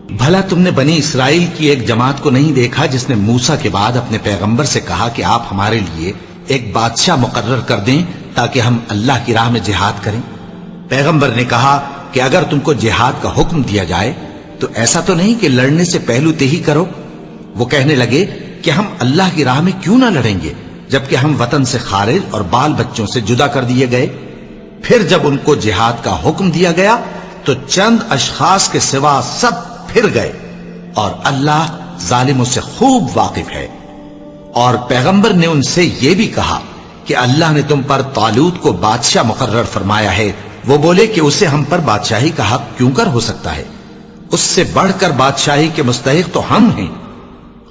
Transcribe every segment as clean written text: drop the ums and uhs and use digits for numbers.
بھلا تم نے بنی اسرائیل کی ایک جماعت کو نہیں دیکھا جس نے موسیٰ کے بعد اپنے پیغمبر سے کہا کہ آپ ہمارے لیے ایک بادشاہ مقرر کر دیں تاکہ ہم اللہ کی راہ میں جہاد کریں؟ پیغمبر نے کہا کہ اگر تم کو جہاد کا حکم دیا جائے تو ایسا تو نہیں کہ لڑنے سے پہلو تہی کرو۔ وہ کہنے لگے کہ ہم اللہ کی راہ میں کیوں نہ لڑیں گے جبکہ ہم وطن سے خارج اور بال بچوں سے جدا کر دیے گئے۔ پھر جب ان کو جہاد کا حکم دیا گیا تو چند اشخاص کے سوا سب پھر گئے، اور اللہ ظالموں سے خوب واقف ہے۔ اور پیغمبر نے ان سے یہ بھی کہا کہ اللہ نے تم پر طالوت کو بادشاہ مقرر فرمایا ہے۔ وہ بولے کہ اسے ہم پر بادشاہی کا حق کیوں کر ہو سکتا ہے؟ اس سے بڑھ کر بادشاہی کے مستحق تو ہم ہیں،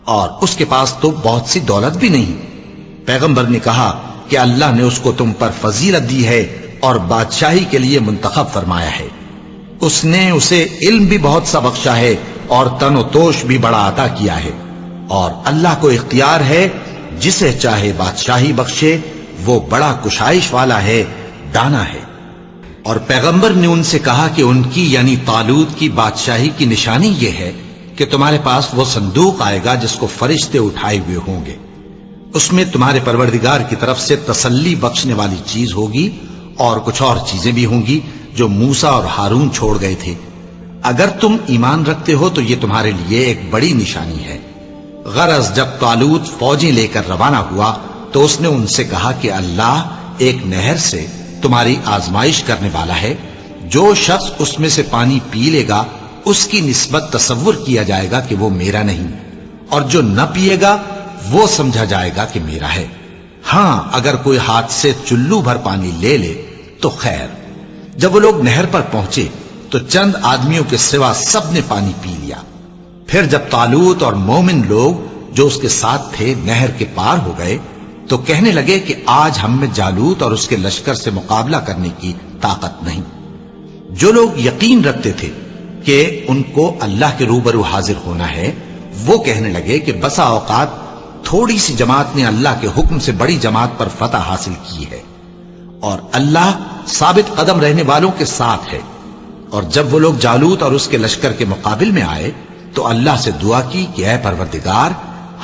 اور اس کے پاس تو بہت سی دولت بھی نہیں۔ پیغمبر نے کہا کہ اللہ نے اس کو تم پر فضیلت دی ہے اور بادشاہی کے لیے منتخب فرمایا ہے۔ اس نے اسے علم بھی بہت سا بخشا ہے اور تن و توش بھی بڑا عطا کیا ہے، اور اللہ کو اختیار ہے جسے چاہے بادشاہی بخشے، وہ بڑا کشائش والا ہے، دانا ہے۔ اور پیغمبر نے ان سے کہا کہ ان کی یعنی طالوت کی بادشاہی کی نشانی یہ ہے کہ تمہارے پاس وہ صندوق آئے گا جس کو فرشتے اٹھائے ہوئے ہوں گے۔ اس میں تمہارے پروردگار کی طرف سے تسلی بخشنے والی چیز ہوگی اور کچھ اور چیزیں بھی ہوں گی جو موسیٰ اور ہارون چھوڑ گئے تھے۔ اگر تم ایمان رکھتے ہو تو یہ تمہارے لیے ایک بڑی نشانی ہے۔ غرض جب طالوت فوجیں لے کر روانہ ہوا تو اس نے ان سے کہا کہ اللہ ایک نہر سے تمہاری آزمائش کرنے والا ہے، جو شخص اس میں سے پانی پی لے گا اس کی نسبت تصور کیا جائے گا کہ وہ میرا نہیں، اور جو نہ پیے گا وہ سمجھا جائے گا کہ میرا ہے۔ ہاں اگر کوئی ہاتھ سے چلو بھر پانی لے لے تو خیر۔ جب وہ لوگ نہر پر پہنچے تو چند آدمیوں کے سوا سب نے پانی پی لیا۔ پھر جب طالوت اور مومن لوگ جو اس کے ساتھ تھے نہر کے پار ہو گئے تو کہنے لگے کہ آج ہم میں جالوت اور اس کے لشکر سے مقابلہ کرنے کی طاقت نہیں۔ جو لوگ یقین رکھتے تھے کہ ان کو اللہ کے روبرو حاضر ہونا ہے، وہ کہنے لگے کہ بسا اوقات تھوڑی سی جماعت نے اللہ کے حکم سے بڑی جماعت پر فتح حاصل کی ہے، اور اللہ ثابت قدم رہنے والوں کے ساتھ ہے۔ اور جب وہ لوگ جالوت اور اس کے لشکر کے مقابل میں آئے تو اللہ سے دعا کی کہ اے پروردگار،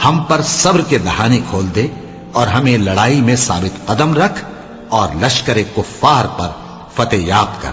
ہم پر صبر کے دہانے کھول دے اور ہمیں لڑائی میں ثابت قدم رکھ اور لشکر کفار پر فتح یاب کر۔